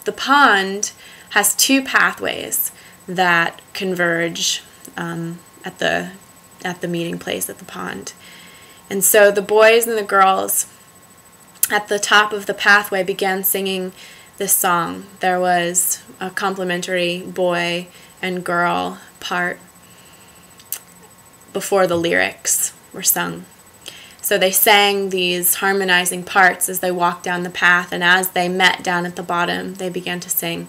the pond has two pathways that converge at the meeting place at the pond. And so the boys and the girls at the top of the pathway began singing this song. There was a complimentary boy and girl part before the lyrics were sung. So they sang these harmonizing parts as they walked down the path, and as they met down at the bottom, they began to sing,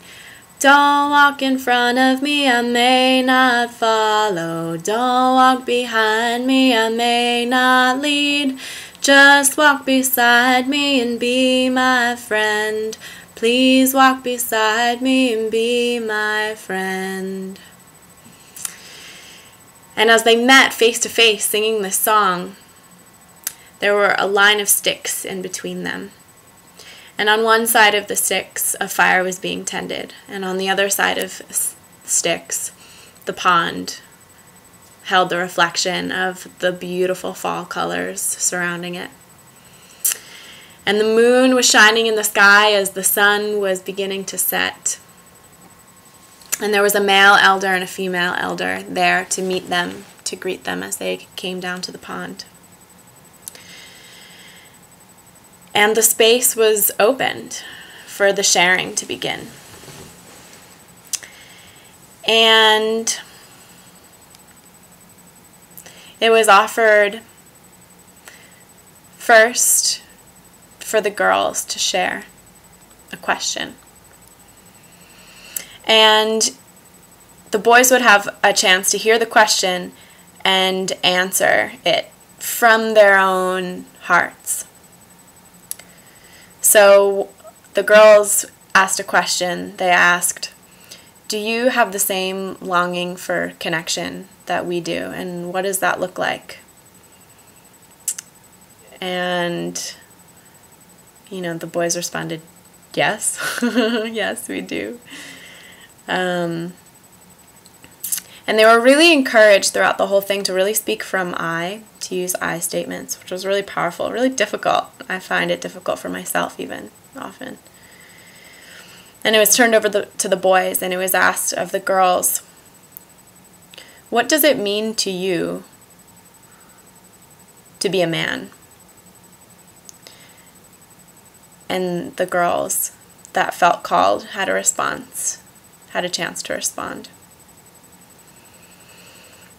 "Don't walk in front of me, I may not follow. Don't walk behind me, I may not lead. Just walk beside me and be my friend. Please walk beside me and be my friend." And as they met face to face singing this song, there were a line of sticks in between them. And on one side of the sticks, a fire was being tended. And on the other side of sticks, the pond held the reflection of the beautiful fall colors surrounding it. And the moon was shining in the sky as the sun was beginning to set. And there was a male elder and a female elder there to meet them, to greet them as they came down to the pond. And the space was opened for the sharing to begin. And it was offered first for the girls to share a question. And the boys would have a chance to hear the question and answer it from their own hearts. So the girls asked a question. They asked, "Do you have the same longing for connection that we do? And what does that look like?" And, the boys responded, "Yes, yes, we do." And they were really encouraged throughout the whole thing to really speak from I, to use I statements, which was really powerful, really difficult. I find it difficult for myself even, often. And it was turned over to the boys, and it was asked of the girls, "What does it mean to you to be a man?" And the girls that felt called had a response, had a chance to respond.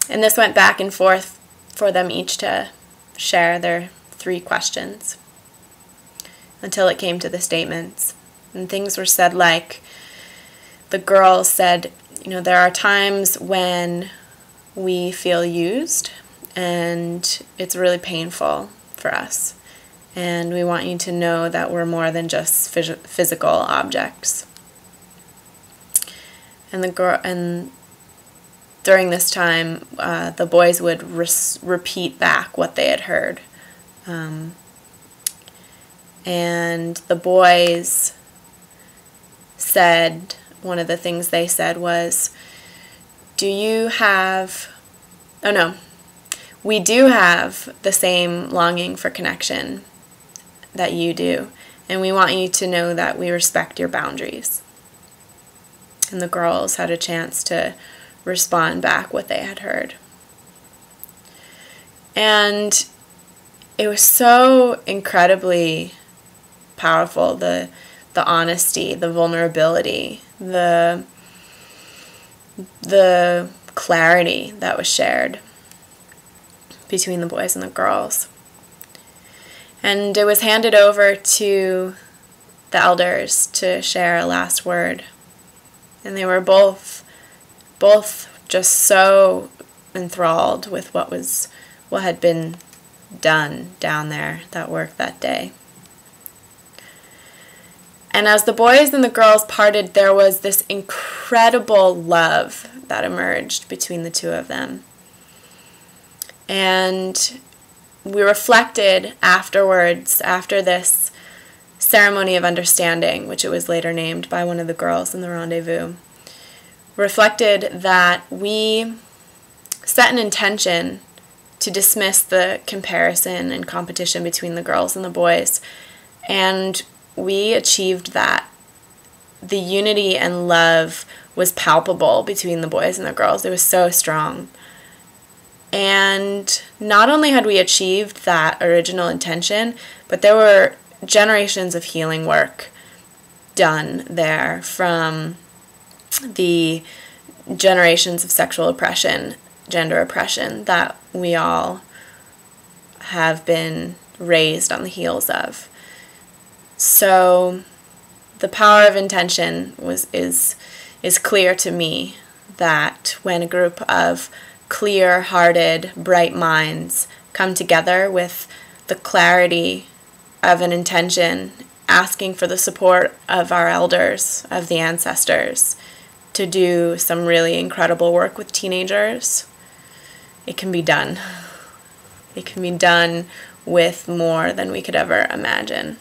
And this went back and forth for them each to share their 3 questions until it came to the statements. And things were said like, the girls said, there are times when we feel used and it's really painful for us. And we want you to know that we're more than just physical objects. And during this time, the boys would repeat back what they had heard. And the boys said, one of the things they said was, we do have the same longing for connection that you do, and we want you to know that we respect your boundaries. And the girls had a chance to respond back what they had heard. And it was so incredibly powerful, the honesty, the vulnerability, the clarity that was shared between the boys and the girls. And it was handed over to the elders to share a last word. And they were both just so enthralled with what had been done down there, that work that day. And as the boys and the girls parted, there was this incredible love that emerged between the two of them. And we reflected afterwards, after this ceremony of understanding, which it was later named by one of the girls in the Rendezvous, reflected that we set an intention to dismiss the comparison and competition between the girls and the boys, and we achieved that the unity and love was palpable between the boys and the girls. It was so strong. And not only had we achieved that original intention, but there were generations of healing work done there from the generations of sexual oppression, gender oppression that we all have been raised on the heels of. So the power of intention is clear to me, that when a group of clear-hearted, bright minds come together with the clarity of an intention, asking for the support of our elders, of the ancestors, to do some really incredible work with teenagers, it can be done. It can be done with more than we could ever imagine.